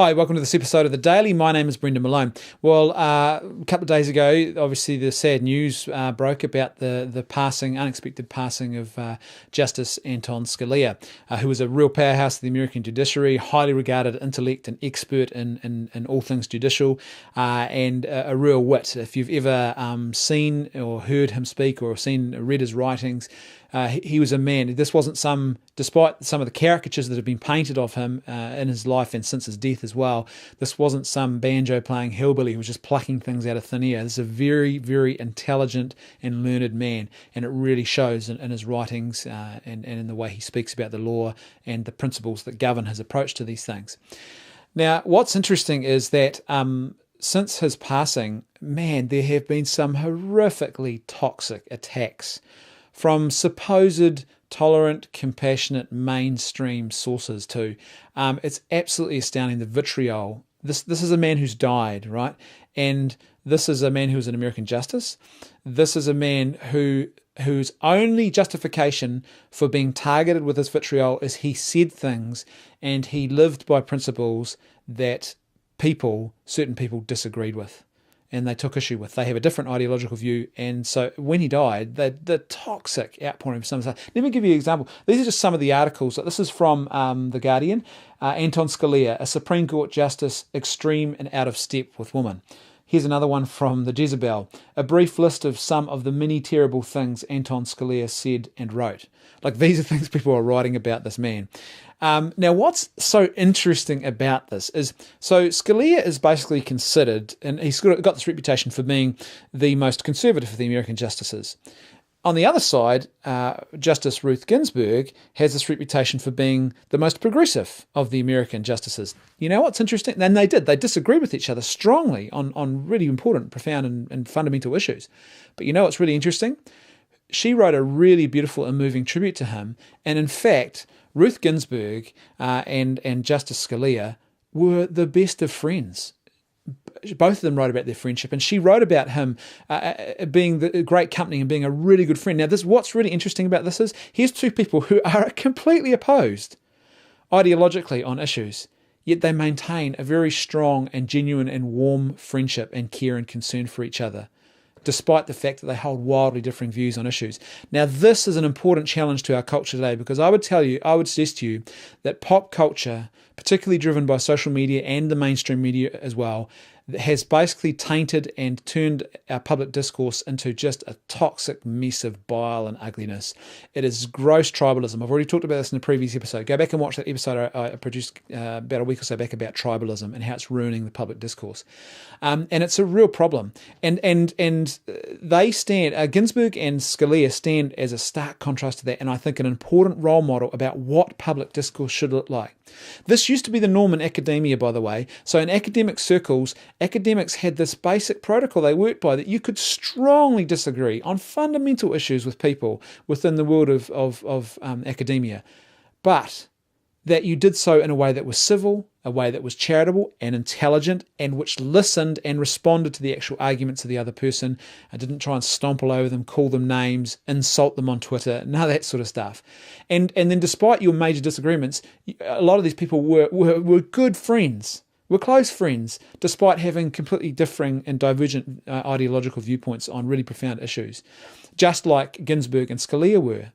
Hi, welcome to this episode of The Daily. My name is Brendan Malone. Well, a couple of days ago, obviously the sad news broke about the unexpected passing of Justice Anton Scalia, who was a real powerhouse of the American judiciary, highly regarded intellect and expert in all things judicial, and a real wit. If you've ever seen or heard him speak or read his writings, he was a man. This wasn't despite some of the caricatures that have been painted of him in his life and since his death as well, this wasn't some banjo-playing hillbilly who was just plucking things out of thin air. This is a very, very intelligent and learned man, and it really shows in his writings and in the way he speaks about the law and the principles that govern his approach to these things. Now, what's interesting is that since his passing, man, there have been some horrifically toxic attacks from supposed tolerant, compassionate, mainstream sources too. It's absolutely astounding, the vitriol. This is a man who's died, right? And this is a man who was an American justice. This is a man whose only justification for being targeted with his vitriol is he said things and he lived by principles that certain people disagreed with, and they took issue with. They have a different ideological view, and so when he died, the toxic outpouring of some stuff. Let me give you an example. These are just some of the articles. This is from The Guardian. Anton Scalia, a Supreme Court justice, extreme and out of step with women. Here's another one from The Jezebel. A brief list of some of the many terrible things Anton Scalia said and wrote. Like, these are things people are writing about this man. Now, what's so interesting about this is, so Scalia is basically considered, and he's got this reputation for being the most conservative of the American justices. On the other side, Justice Ruth Ginsburg has this reputation for being the most progressive of the American justices. You know what's interesting? And they disagree with each other strongly on really important, profound, and fundamental issues. But you know what's really interesting? She wrote a really beautiful and moving tribute to him, and in fact, Ruth Ginsburg and Justice Scalia were the best of friends. Both of them wrote about their friendship, and she wrote about him being the great company and being a really good friend. Now, what's really interesting about this is, here's two people who are completely opposed ideologically on issues, yet they maintain a very strong and genuine and warm friendship and care and concern for each other, despite the fact that they hold wildly differing views on issues. Now, this is an important challenge to our culture today, because I would suggest to you that pop culture, particularly driven by social media and the mainstream media as well, has basically tainted and turned our public discourse into just a toxic mess of bile and ugliness. It is gross tribalism. I've already talked about this in the previous episode. Go back and watch that episode I produced about a week or so back about tribalism and how it's ruining the public discourse. And it's a real problem. And they stand, Ginsburg and Scalia stand as a stark contrast to that, and I think an important role model about what public discourse should look like. This used to be the norm in academia, by the way. So in academic circles, academics had this basic protocol they worked by, that you could strongly disagree on fundamental issues with people within the world of academia, but that you did so in a way that was civil, a way that was charitable and intelligent, and which listened and responded to the actual arguments of the other person. I didn't try and stomp all over them, call them names, insult them on Twitter, none of that sort of stuff. And then despite your major disagreements, a lot of these people were good friends, were close friends, despite having completely differing and divergent ideological viewpoints on really profound issues, just like Ginsburg and Scalia were.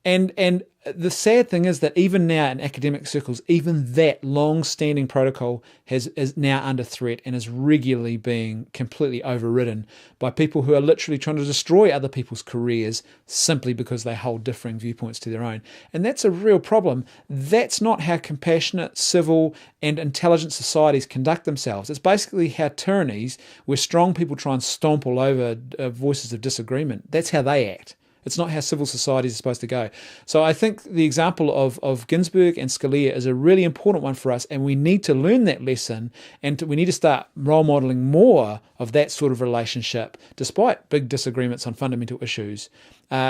And the sad thing is that even now in academic circles, even that long-standing protocol is now under threat and is regularly being completely overridden by people who are literally trying to destroy other people's careers simply because they hold differing viewpoints to their own. And that's a real problem. That's not how compassionate, civil, and intelligent societies conduct themselves. It's basically how tyrannies, where strong people try and stomp all over voices of disagreement, that's how they act. It's not how civil societies are supposed to go. So I think the example of Ginsburg and Scalia is a really important one for us, and we need to learn that lesson, and we need to start role modeling more of that sort of relationship, despite big disagreements on fundamental issues.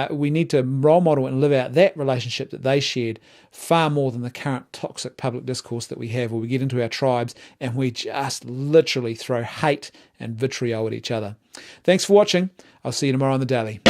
We need to role model and live out that relationship that they shared far more than the current toxic public discourse that we have, where we get into our tribes and we just literally throw hate and vitriol at each other. Thanks for watching. I'll see you tomorrow on The Daily.